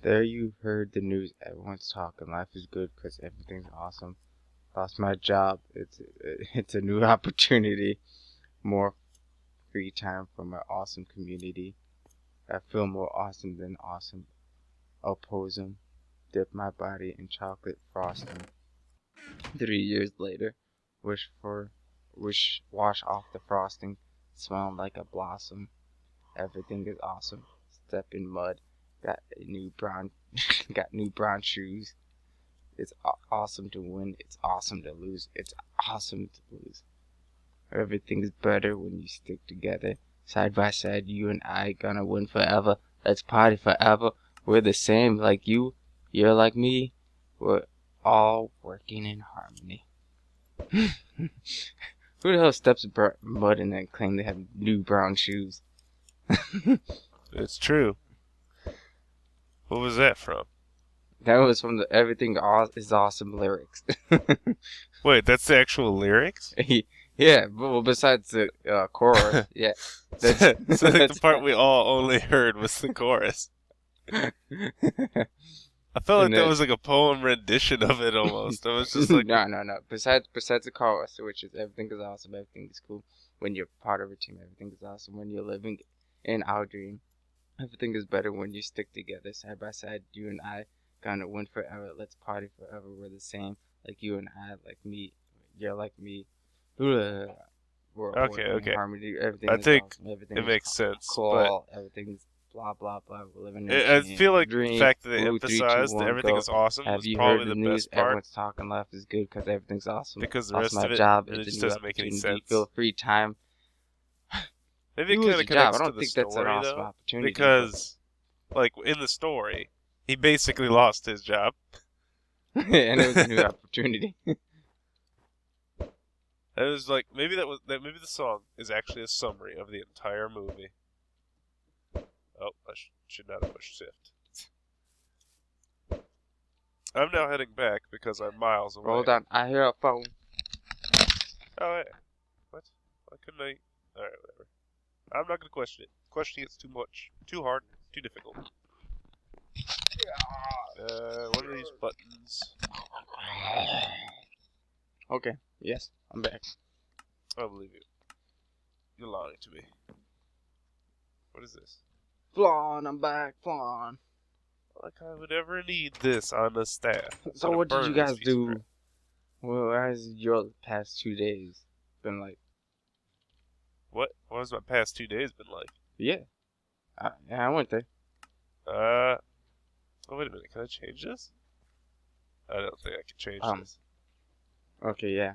There you heard the news. Everyone's talking. Life is good because everything's awesome. Lost my job. It's a new opportunity. More free time from an awesome community. I feel more awesome than awesome. Oppose 'em. Dip my body in chocolate frosting. 3 years later, wash off the frosting. Smelling like a blossom. Everything is awesome. Step in mud. Got new brown shoes. It's awesome to win. It's awesome to lose. It's awesome to lose. Everything is better when you stick together. Side by side, you and I gonna win forever. Let's party forever. We're the same like you. You're like me. We're all working in harmony. Who the hell steps in mud and then claim they have new brown shoes? It's true. What was that from? That was from the Everything is Awesome lyrics. Wait, that's the actual lyrics? Yeah, well, besides the chorus, yeah. So like the part we all only heard was the chorus. I felt like that was like a poem rendition of it almost. I was just like... No. Besides the chorus, which is everything is awesome, everything is cool. When you're part of a team, everything is awesome. When you're living in our dream, everything is better when you stick together, side by side. You and I gonna win forever. Let's party forever. We're the same, like you and I, like me. You're like me. We're okay. Harmony. Everything I is think awesome. Everything it is makes sense. cool. Everything's blah blah blah. We're living in I feel like the fact that they emphasized that everything is awesome Have is you probably heard the news? best part. Everyone's talking. Life is good because everything's awesome. Because the Lost rest of my it, job. it It's just a new doesn't make any opportunity. sense. Feel free time. Maybe it You lose kind of your job. connects I to don't the think that's an story, awesome though. opportunity. Because, like, in the story, he basically lost his job. And it was a new opportunity. It was like, maybe maybe the song is actually a summary of the entire movie. Oh, I should not have pushed shift. I'm now heading back because I'm miles away. Hold on, I hear a phone. Oh, hey. What? Why couldn't I? Alright, whatever. I'm not gonna question it. Questioning it's too much. Too hard. Too difficult. What are these buttons? Okay, yes, I'm back. I believe you. You're lying to me. What is this? Flawn, I'm back, Flawn. Like I would ever need this on the staff. So what did you guys do? Well, how's your past 2 days been like? What has my past 2 days been like? Yeah, I went there. Oh, wait a minute. Can I change this? I don't think I can change this. Okay, yeah.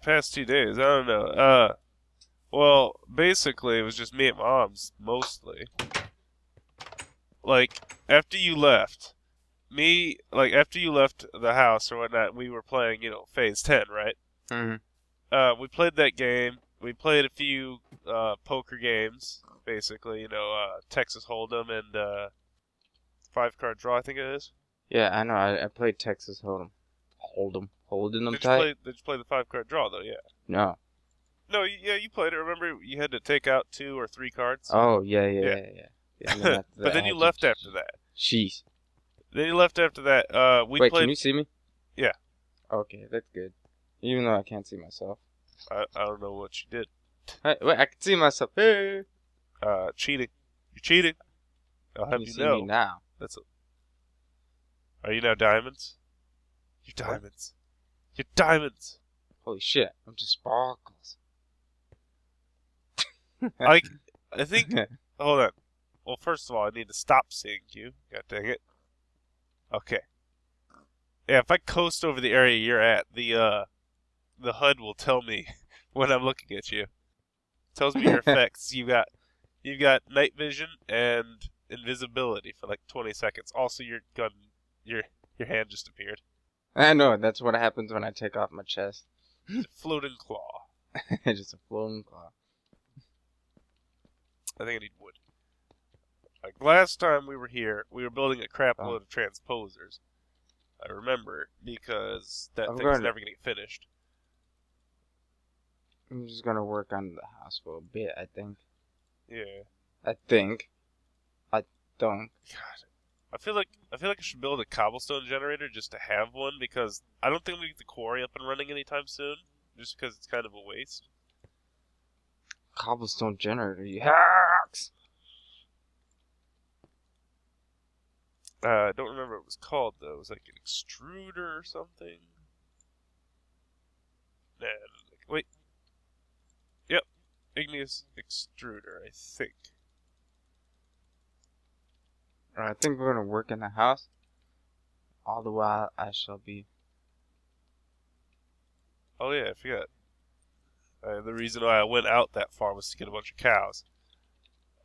Past 2 days. I don't know. Well, basically, it was just me and Mom's mostly. Like, after you left the house or whatnot, we were playing, Phase 10, right? Mm-hmm. We played that game. We played a few poker games, basically, Texas Hold'em and 5-card draw, I think it is. Yeah, I know. I played Texas Hold'em. Holding them tight. Did you play the 5-card draw though? Yeah. No. No, yeah, you played it. Remember, you had to take out 2 or 3 cards. Oh yeah. But then you left after that. Jeez. Then you left after that. Wait, can you see me? Yeah. Okay, that's good. Even though I can't see myself. I don't know what you did. Hey, wait, I can see myself. Hey. Cheating. You're cheating. I'll have you see know. Me now. Are you now diamonds? You're diamonds. You're diamonds. Holy shit! I'm just sparkles. I think. Hold on. Well, first of all, I need to stop seeing you. God dang it. Okay. Yeah, if I coast over the area you're at, the HUD will tell me when I'm looking at you. It tells me your effects. You've got night vision and invisibility for like 20 seconds. Also, your hand just appeared. I know. That's what happens when I take off my chest. Floating claw. Just a floating claw. I think I need wood. Like last time we were here, we were building a crap load of transposers. I remember because that thing's never going to get finished. I'm just going to work on the house for a bit, I think. Yeah. I think. Don't. God, I feel like I should build a cobblestone generator just to have one because I don't think we get the quarry up and running anytime soon. Just because it's kind of a waste. Cobblestone generator, you hacks! I don't remember what it was called though. It was like an extruder or something. Nah, wait. Yep, igneous extruder, I think. I think we're gonna work in the house. All the while I shall be. Oh yeah, I forgot. The reason why I went out that far was to get a bunch of cows.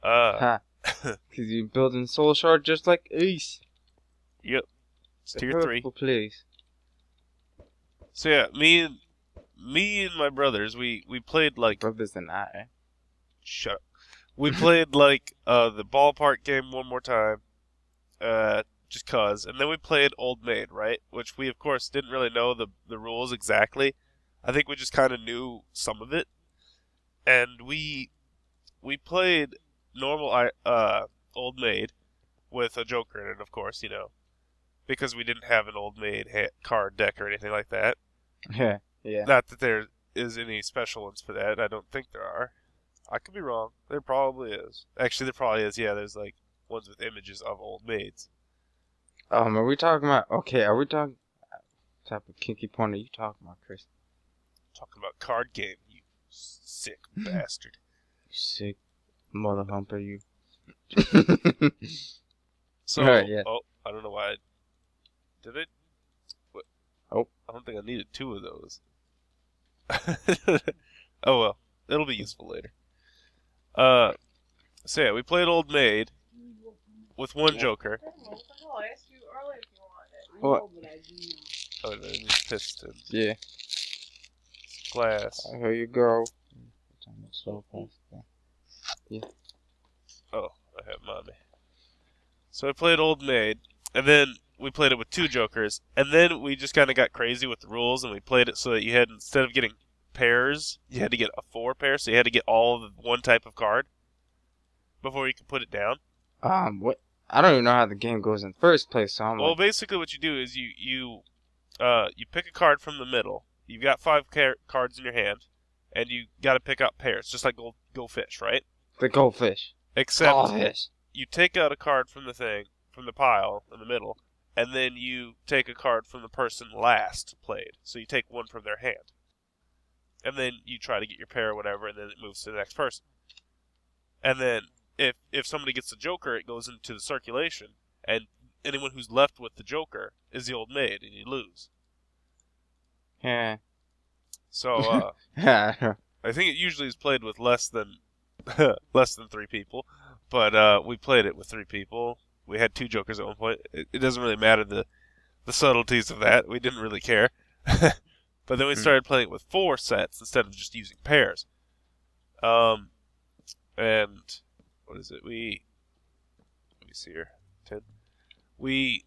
Ha. Because you're building Soul Shard just like Ace. Yep. It's tier 3. Place. So yeah, me and my brothers, we played like... Brothers and I. Shut up. We played like the ballpark game one more time. Just cause. And then we played Old Maid, right? Which we of course didn't really know the rules exactly. I think we just kind of knew some of it. And we played normal Old Maid with a Joker in it, of course, you know. Because we didn't have an Old Maid card deck or anything like that. Yeah, yeah. Not that there is any special ones for that. I don't think there are. I could be wrong. There probably is. Actually, there probably is. Yeah, there's like ones with images of old maids. Are we talking about... Okay, are we talking... What type of kinky porn are you talking about, Chris? Talking about card game, you sick bastard. You sick mother humper, you. So, right, yeah. Oh, I don't know why. Did it? What? Oh. I don't think I needed 2 of those. Oh well, it'll be useful later. So yeah, we played Old Maid with one Joker. I asked you earlier if you wanted it. What? Oh, these pistons. Yeah. Glass. Here you go. So fast. Yeah. Oh, I have mommy. So I played Old Maid, and then we played it with 2 Jokers, and then we just kind of got crazy with the rules, and we played it so that you had, instead of getting pairs, you had to get a 4 pair, so you had to get all of one type of card before you could put it down. What? I don't even know how the game goes in the first place, so I'm Well, like... basically what you do is you pick a card from the middle. You've got 5 cards in your hand, and you got to pick out pairs, just like Go Fish, right? The goldfish. Except Goldfish. you take out a card from the pile in the middle, and then you take a card from the person last played. So you take one from their hand. And then you try to get your pair or whatever, and then it moves to the next person. And then if somebody gets the Joker, it goes into the circulation, and anyone who's left with the Joker is the Old Maid, and you lose. Yeah. So, Yeah. I think it usually is played with less than 3 people, but we played it with 3 people. We had 2 Jokers at one point. It doesn't really matter the subtleties of that. We didn't really care. But then we started playing it with 4 sets instead of just using pairs. And what is it? Let me see here. 10. We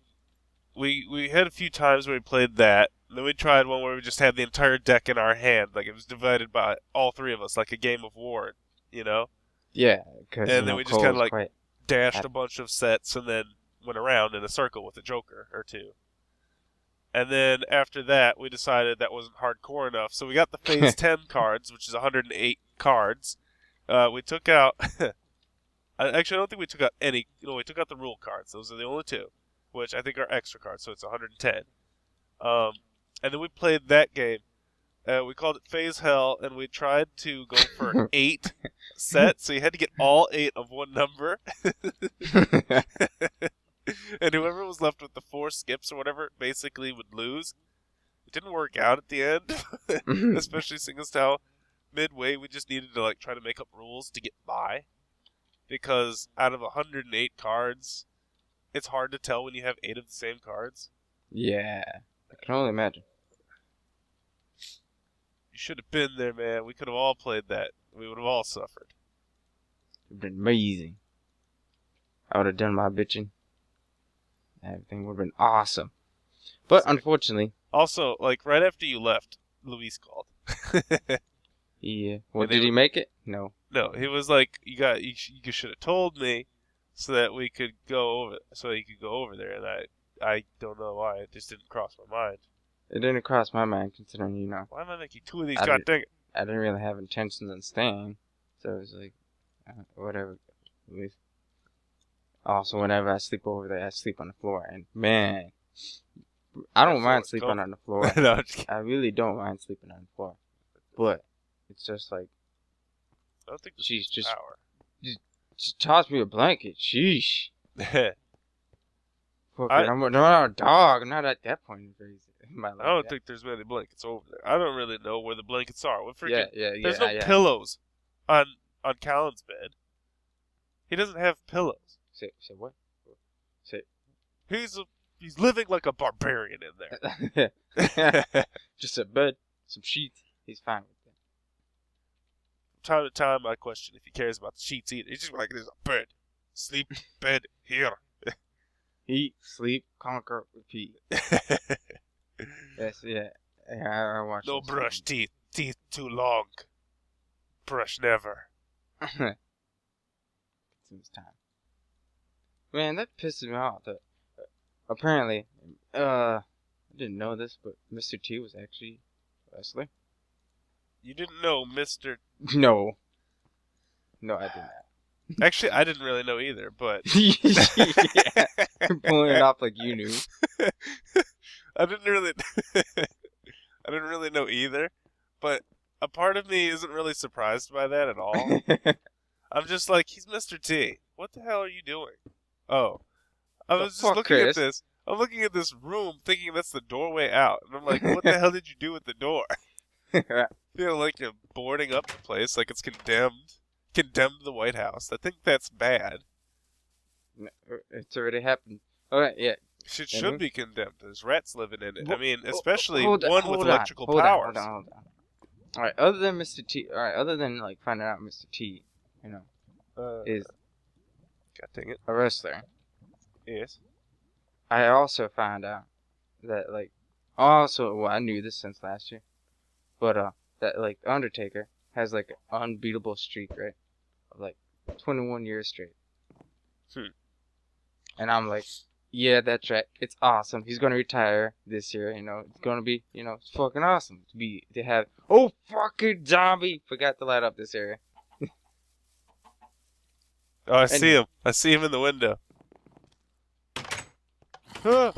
had a few times where we played that. And then we tried one where we just had the entire deck in our hand, like it was divided by all 3 of us, like a game of war, you know? Yeah, because and then we just kind of like quite... dashed a bunch of sets and then went around in a circle with a Joker or 2. And then after that, we decided that wasn't hardcore enough, so we got the Phase 10 cards, which is 108 cards. We took out... Actually, I don't think we took out any... we took out the rule cards. Those are the only 2, which I think are extra cards, so it's 110. And then we played that game. We called it Phase Hell, and we tried to go for 8 sets, so you had to get all 8 of one number. And whoever was left with the 4 skips or whatever basically would lose. It didn't work out at the end, especially seeing as how midway we just needed to like try to make up rules to get by. Because out of 108 cards, it's hard to tell when you have 8 of the same cards. Yeah, I can only imagine. You should have been there, man. We could have all played that. We would have all suffered. It would have been amazing. I would have done my bitching. Everything would have been awesome. But unfortunately... Also, like, right after you left, Luis called. Yeah. Well, did he make it? No. No, he was like, you should have told me so that we could go over, so you could go over there, and I don't know why, it just didn't cross my mind. It didn't cross my mind, considering, you know. Why am I making 2 of these? God dang it! I didn't really have intentions on staying, so it was like, whatever. At least. Also, whenever I sleep over there, I sleep on the floor, and man, I don't mind sleeping on the floor. No, I'm just kidding. I really don't mind sleeping on the floor, but it's just like, I don't think she's just power. Just toss me a blanket. Sheesh. Fuck I- it, I'm not a dog. I'm not at that point in my life. I don't think there's many blankets over there. I don't really know where the blankets are. What freaking? Yeah. There's no pillows on Callan's bed. He doesn't have pillows. Say what? Say. He's living like a barbarian in there. Just a bed, some sheets. He's fine with that. From time to time, I question if he cares about the sheets either. He's just like, there's a bed. Sleep, bed, here. Eat, sleep, conquer, repeat. Yes, yeah. I watched. No brush teeth. Teeth too long. Brush never. It's time. Man, that pisses me off. That apparently, I didn't know this, but Mr. T was actually a wrestler. You didn't know Mr. No, I did not. Actually, I didn't really know either, but Yeah. Pulling it off like you knew. I didn't really know either, but a part of me isn't really surprised by that at all. I'm just like, he's Mr. T. What the hell are you doing? Oh, I was just looking at this. I'm looking at this room thinking that's the doorway out, and I'm like, what the hell did you do with the door? Feel like you're boarding up the place, like it's condemned the White House. I think that's bad. It's already happened. Alright, yeah. It should be condemned. There's rats living in it. I mean, especially hold one with electrical powers. Hold on. Alright, other than Mr. T, other than like finding out Mr. T, you know, is God dang it. a wrestler. Yes. I also found out that well, I knew this since last year, but that like Undertaker has like an unbeatable streak, right, of like 21 years straight. And I'm like, yeah, that's right. It's awesome. He's gonna retire this year. You know, it's gonna be, you know, it's fucking awesome to have. Oh, fucking zombie! Forgot to light up this area. Oh, I see him. I see him in the window. Get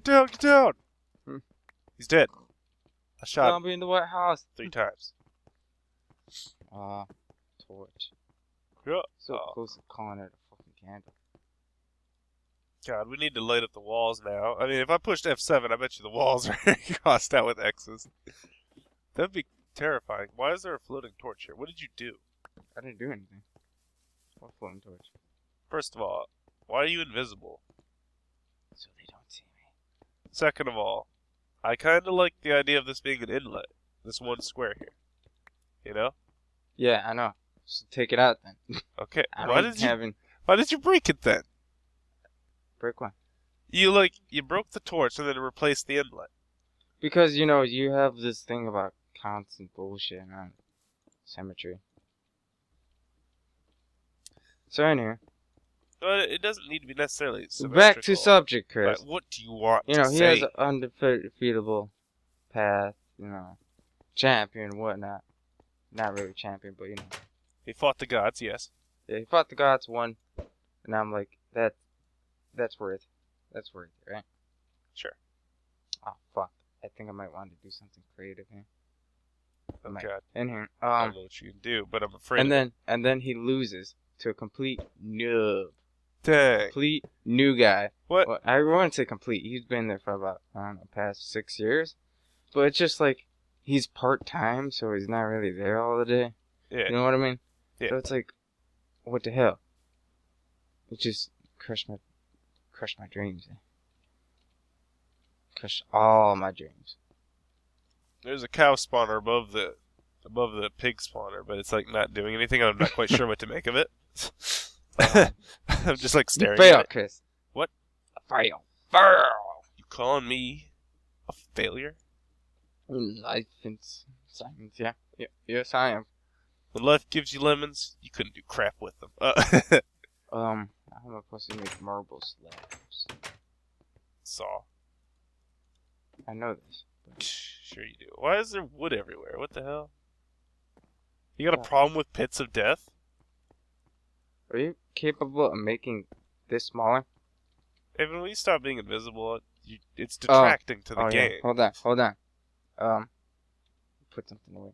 down, get down! He's dead. I shot him Zombie in the White House. 3 times. Torch. Yeah. So close to calling it a fucking candle. God, we need to light up the walls now. I mean, if I pushed F7, I bet you the walls are crossed out with X's. That'd be terrifying. Why is there a floating torch here? What did you do? I didn't do anything. What floating torch? First of all, why are you invisible? So they don't see me. Second of all, I kind of like the idea of this being an inlet. This one square here. You know? Yeah, I know. So take it out then. Okay. Why did you break it then? Break one. You broke the torch and then replaced the inlet. Because, you know, you have this thing about constant bullshit and symmetry. So anyway. But it doesn't need to be necessarily symmetrical. Back to subject, Chris. But what do you want you know, to he say? has an undefeatable path, you know, champion and whatnot. Not really champion, but you know. He fought the gods, yes. Yeah, he fought the gods, won, and I'm like, that's worth it, right? Sure. Oh, fuck. I think I might want to do something creative here. Oh, God. In here. I don't know what you can do, but I'm afraid And then he loses to a complete noob. Dang. Complete new guy. What? Well, I wouldn't say complete. He's been there for about, I don't know, past 6 years. But it's just like, he's part-time, so he's not really there all the day. Yeah. You know what I mean? Yeah. So it's like, what the hell? It just crushed my dreams. Crushed all my dreams. There's a cow spawner above the pig spawner, but it's like not doing anything. I'm not quite sure what to make of it. I'm just like staring You failed, at it. Chris. What? Fail. You calling me a failure? In life and science, yeah. Yes, I am. When life gives you lemons, you couldn't do crap with them. How am I supposed to make marble slabs? Saw. I know this. Sure you do. Why is there wood everywhere? What the hell? You got a problem with pits of death? Are you capable of making this smaller? Evan, will you stop being invisible? It's detracting to the game. Yeah. Hold on. Put something away.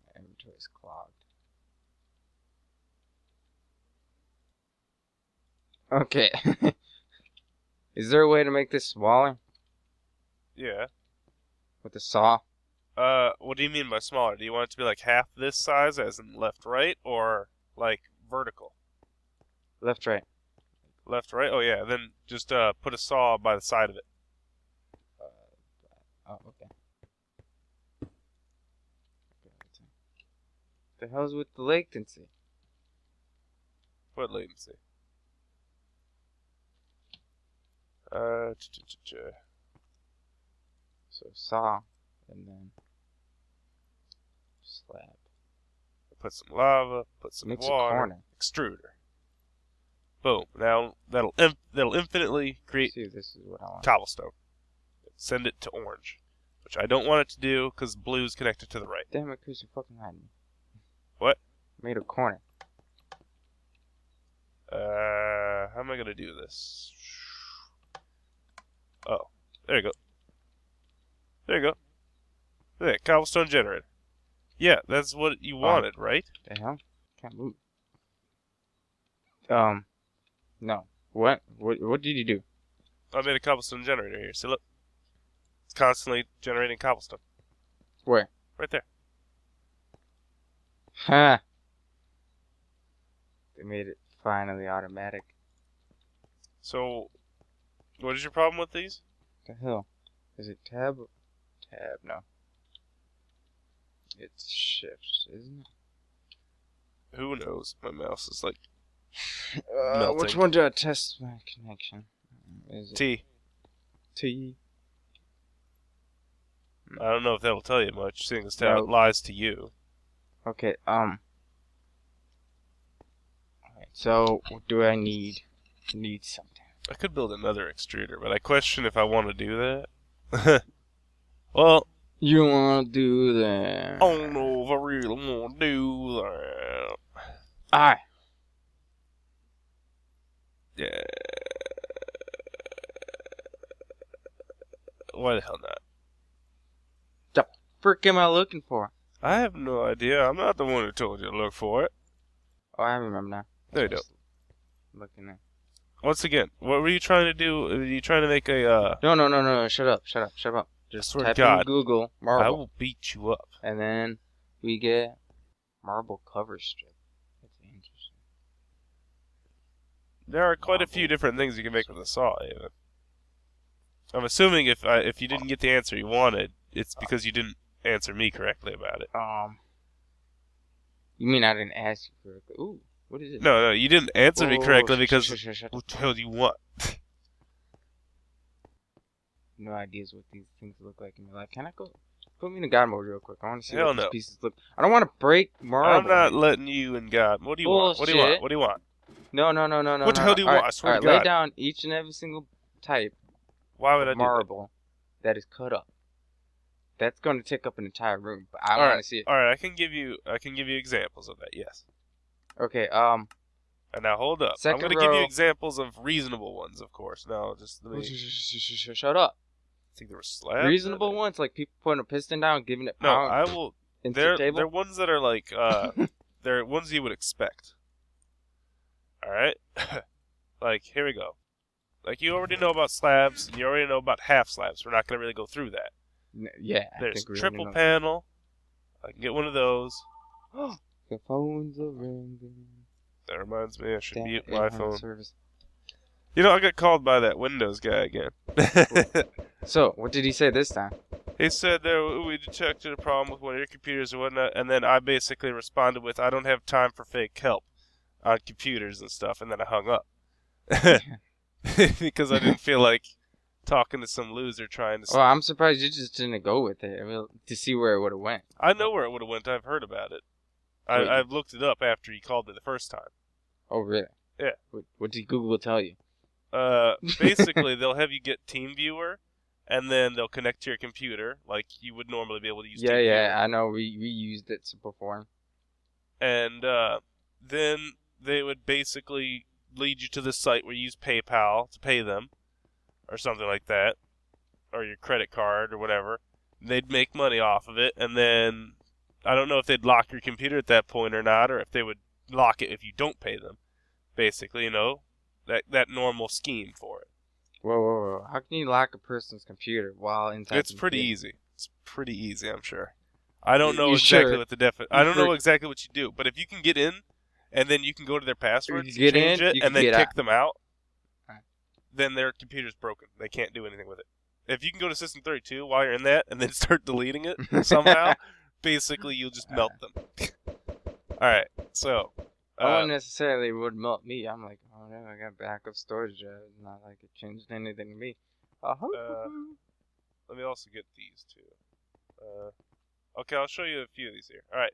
My inventory is clogged. Okay. Is there a way to make this smaller? Yeah. With a saw? What do you mean by smaller? Do you want it to be like half this size, as in left-right, or like vertical? Left-right. Left-right? Oh yeah, then just put a saw by the side of it. Okay. The hell's with the latency? What latency? So saw, and then slab. Put some lava, put some Mix a water, corner. extruder. Boom. Now that'll infinitely create See, this is what I want. cobblestone. Send it to orange, which I don't want it to do because blue's connected to the right. Damn it, Chris, you're fucking hiding me. What? Made a corner. How am I gonna do this? Oh, there you go. There you go. There, cobblestone generator. Yeah, that's what you wanted, right? The hell? Can't move. No. What? What did you do? I made a cobblestone generator here. See, look. It's constantly generating cobblestone. Where? Right there. Ha! They made it finally automatic. So, what is your problem with these? The hell? Is it tab? Tab, no. It's shift, isn't it? Who knows? My mouse is like melting. Which one do I test my connection? Is it T. T? I don't know if that'll tell you much, seeing as how No. it lies to you. Okay, alright, so what do I need? Need something. I could build another extruder, but I question if I want to do that. Well, You wanna do that? I don't know if I really want to do that. Alright. Yeah. Why the hell not? The frick am I looking for? I have no idea. I'm not the one who told you to look for it. Oh, I remember now. There you go. Looking at. Once again, what were you trying to do? Were you trying to make a, No, shut up. Just swear to type God, in Google I marble. will beat you up. And then we get marble cover strip. That's interesting. There are quite a few different things you can make with a saw, even. I'm assuming if you didn't get the answer you wanted, it's because you didn't answer me correctly about it. You mean I didn't ask you correctly? Ooh, what is it? No, you didn't answer me correctly because Shut what the hell do you want? No ideas what these things look like in real life. Can I go? Put me in God mode real quick. I want to see Hell what these no. pieces look. I don't want to break marble. I'm not letting you in God. What do you want? What do you want? Bullshit. What do you want? No. What the hell do you want? I swear to Lay God. down each and every single type Why would I of do that? marble that is cut up. That's going to take up an entire room, but I want to see it. All right, I can give you examples of that. Yes. Okay. And now hold up. I'm Second going to give you row. examples of reasonable ones, of course. Now, just let me. Shut up. I think there were slabs. Reasonable ones, like people putting a piston down, giving it No, power. I will. into They're the table. they're ones that are like they're ones you would expect. All right. Like here we go. Like you already know about slabs, and you already know about half slabs. We're not going to really go through that. Yeah. I There's think we triple already know. panel. I can get one of those. The phones are ringing. That reminds me, I should Damn mute it, my it has phone. service. You know, I got called by that Windows guy again. So, what did he say this time? He said that we detected a problem with one of your computers or whatnot, and then I basically responded with, I don't have time for fake help on computers and stuff, and then I hung up. Because I didn't feel like talking to some loser trying to... Well, I'm surprised you just didn't go with it. I mean, to see where it would have went. I know where it would have went. I've heard about it. Wait. I've looked it up after he called me the first time. Oh, really? Yeah. What did Google tell you? Basically, they'll have you get TeamViewer, and then they'll connect to your computer, like you would normally be able to use TeamViewer. Yeah, I know. We used it before. And then they would basically lead you to the site where you use PayPal to pay them, or something like that, or your credit card or whatever. They'd make money off of it, and then I don't know if they'd lock your computer at that point or not, or if they would lock it if you don't pay them. Basically, that normal scheme for it. Whoa. How can you lock a person's computer while inside? It's pretty easy. It's pretty easy, I'm sure. I don't know exactly what the I don't know exactly what you do, but if you can get in, and then you can go to their passwords, change it, and then kick them out, then their computer's broken. They can't do anything with it. If you can go to System 32 while you're in that, and then start deleting it somehow, basically you'll just melt them. All right, so. I wouldn't necessarily would melt me. I'm like, oh no, I got backup storage. It's not like it changed anything to me. Let me also get these too. Okay, I'll show you a few of these here. All right,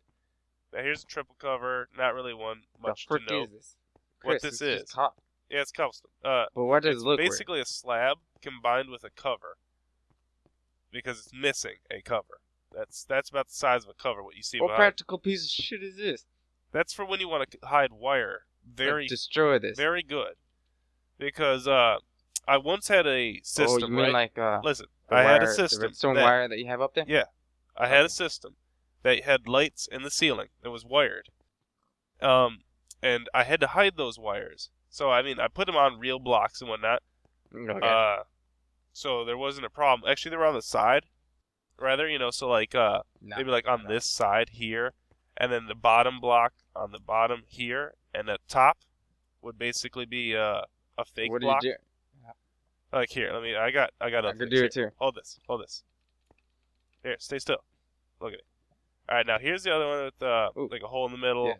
now here's a triple cover. Not really one much to know. Is this? Chris, what this is? Yeah, it's custom. But what does it look like? Basically a slab combined with a cover, because it's missing a cover. That's about the size of a cover. What you see. What practical piece of shit is this? That's for when you want to hide wire. Destroy this. Very good. Because I once had a system. Oh, you mean like listen, I had a system. The redstone wire that you have up there? Yeah. I had a system that had lights in the ceiling that was wired. And I had to hide those wires. So I put them on real blocks and whatnot. Okay. So there wasn't a problem. Actually, they were on the side. Rather, so like maybe like on this side here. And then the bottom block on the bottom here, and the top would basically be a fake block. What did you do? Like here, I got I could do it too. Hold this. Here, stay still. Look at it. All right, now here's the other one with like a hole in the middle. Yeah.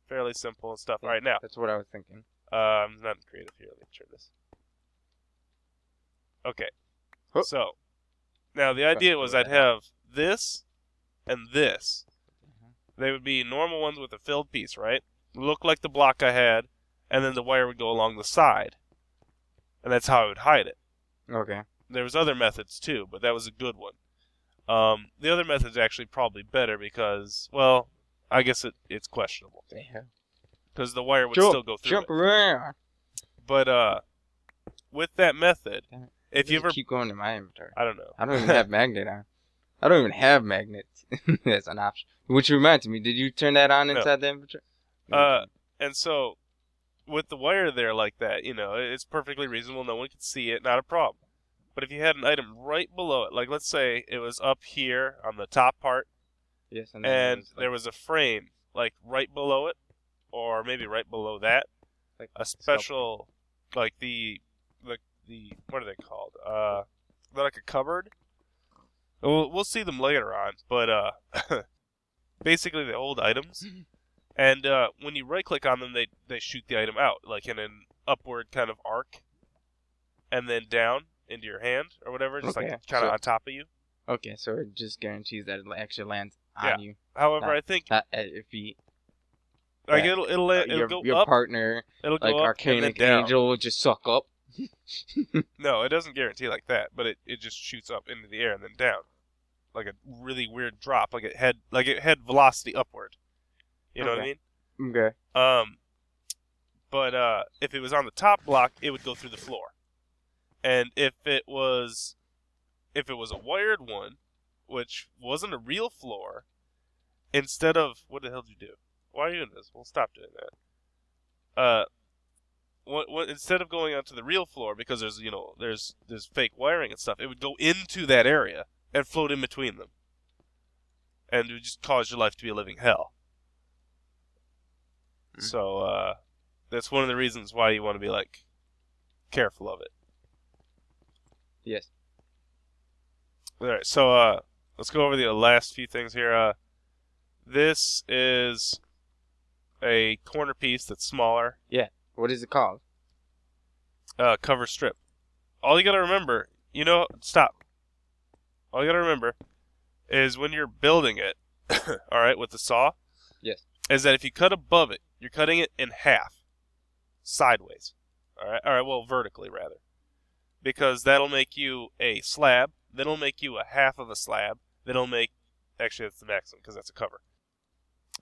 Fairly simple and stuff. Yeah, all right, now. That's what I was thinking. I'm not creative here. Let me turn this. Okay. Oh. So, now the idea was I'd have this and this. They would be normal ones with a filled piece, right? Look like the block I had, and then the wire would go along the side. And that's how I would hide it. Okay. There was other methods too, but that was a good one. The other method's actually probably better because, well, I guess it's questionable. Damn. Because the wire would still go through Jump around. But with that method, if you ever keep going to my inventory. I don't know. I don't even have magnet on. I don't even have magnets. That's an option. Which reminds me, did you turn that on inside the inventory? And so, with the wire there like that, it's perfectly reasonable. No one can see it. Not a problem. But if you had an item right below it, like let's say it was up here on the top part, yes, and there was a frame like right below it, or maybe right below that, like a special, like the what are they called? They're like a cupboard. We'll see them later on, but basically they hold items, and when you right-click on them, they shoot the item out, like in an upward kind of arc, and then down into your hand or whatever, just like kind of on top of you. Okay, so it just guarantees that it actually lands on you. However, I think not at your feet. Like it'll go your up. partner, it'll go like up, Arcanic Angel, will just suck up. No, it doesn't guarantee like that, but it just shoots up into the air and then down, like a really weird drop, like it had velocity upward. You know what I mean? Okay. But if it was on the top block, it would go through the floor, and if it was a wired one, which wasn't a real floor, instead of what the hell did you do? Why are you doing this? We'll stop doing that. Instead of going onto the real floor, because there's fake wiring and stuff, it would go into that area and float in between them, and it would just cause your life to be a living hell. Mm-hmm. So that's one of the reasons why you want to be like careful of it. Yes. All right, so let's go over the last few things here. This is a corner piece that's smaller. Yeah. What is it called? Cover strip. All you gotta remember, stop. All you gotta remember is when you're building it, all right, with the saw. Yes. Is that if you cut above it, you're cutting it in half. sideways. All right, well, vertically rather, because that'll make you a slab. Then it'll make you a half of a slab. Then it'll make, actually that's the maximum because that's a cover.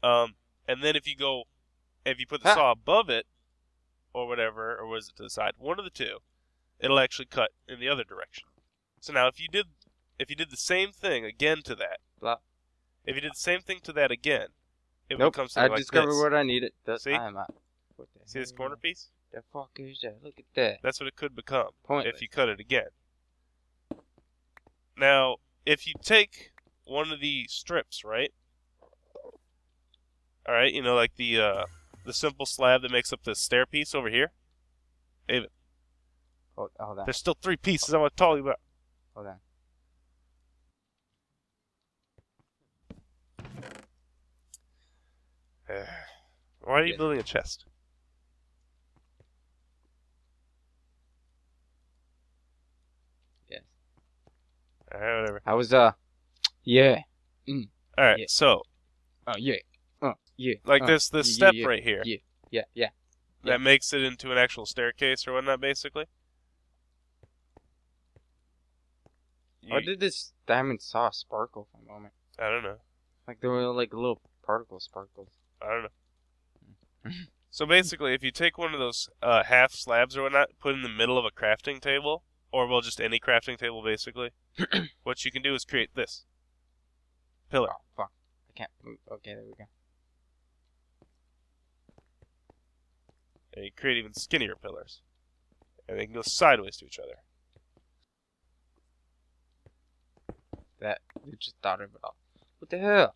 And then if you put the saw above it, or whatever, or was it to the side, one of the two, it'll actually cut in the other direction. So now if you did the same thing again to that, if you did the same thing to that again, it would become something like this. I discovered what I needed. See? See this corner piece? The fuck is that? Look at that. That's what it could become if you cut it again. Now, if you take one of the strips, right? All right, you know, like the simple slab that makes up the stair piece over here. Ava. Hold on. There's still 3 pieces I want to tell you about. Hold on. Why are you building a chest? Yes. Alright, whatever. I was yeah. Alright, yeah. So. Yeah. Yeah. Like this step right here. Yeah. That makes it into an actual staircase or whatnot, basically. Why did this diamond saw sparkle for a moment? I don't know. Like there were like little particle sparkles. I don't know. So basically, if you take one of those half slabs or whatnot, put in the middle of a crafting table, or well, just any crafting table, basically, what you can do is create this pillar. Oh, fuck. I can't move. Okay, there we go. And you create even skinnier pillars. And they can go sideways to each other. You just thought of it all. What the hell?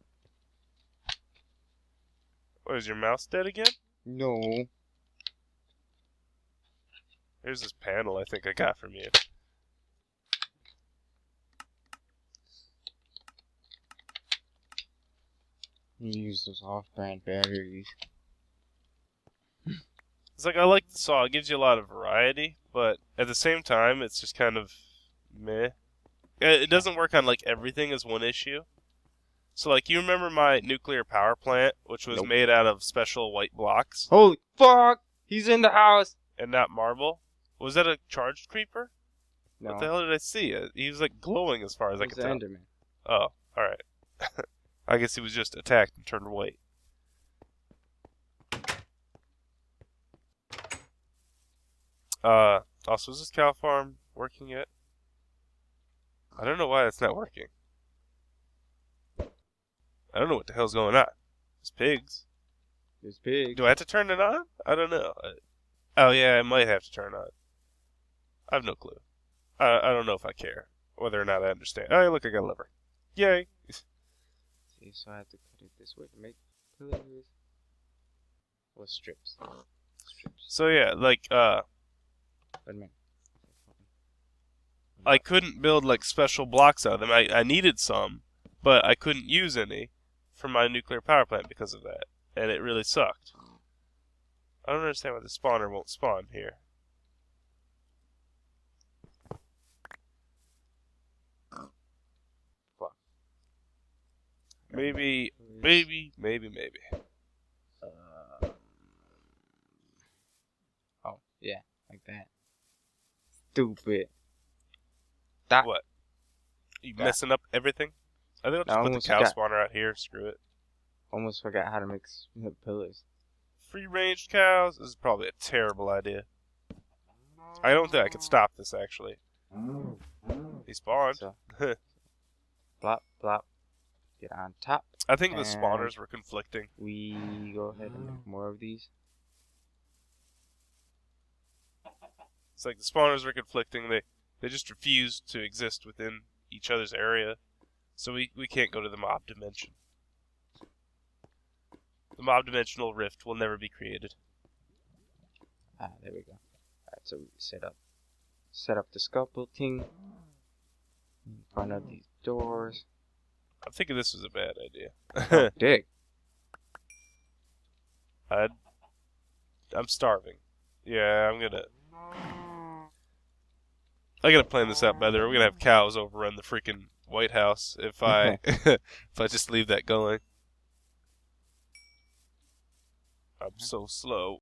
What, is your mouse dead again? No. Here's this panel I think I got from you. You use those off-brand batteries. It's like, I like the saw. It gives you a lot of variety, but at the same time, it's just kind of meh. It doesn't work on, like, everything is one issue. So, like, you remember my nuclear power plant, which was made out of special white blocks? Holy fuck! He's in the house! And not marble? Was that a charged creeper? No. What the hell did I see? He was, like, glowing as far as I could tell. Enderman. Oh, alright. I guess he was just attacked and turned white. Also, is this cow farm working yet? I don't know why it's not working. I don't know what the hell's going on. There's pigs. There's pigs. Do I have to turn it on? I don't know. Oh yeah, I might have to turn it on. I have no clue. I don't know if I care. Whether or not I understand. Oh, look, I got a lever. Yay! See, so I have to cut it this way to make pillars. Or strips. So yeah, like, Wait a minute. I couldn't build, like, special blocks out of them. I needed some, but I couldn't use any for my nuclear power plant because of that. And it really sucked. I don't understand why the spawner won't spawn here. Fuck. Maybe. Oh, yeah, like that. Stupid. That. What? You messing up everything? I think I'll just put the cow spawner out here. Screw it. Almost forgot how to make pillars. Free-range cows? This is probably a terrible idea. I don't think I can stop this, actually. He spawned. So, blop, blop. Get on top. I think the spawners were conflicting. We go ahead and make more of these. It's like the spawners were conflicting. They just refused to exist within each other's area. So we can't go to the mob dimension. The mob dimensional rift will never be created. Ah, there we go. Alright, so we set up the sculpting. Find out these doors. I'm thinking this was a bad idea. Dig. I'm starving. Yeah, I gotta plan this out better. We're gonna have cows overrun the freaking White House if I if I just leave that going. I'm so slow.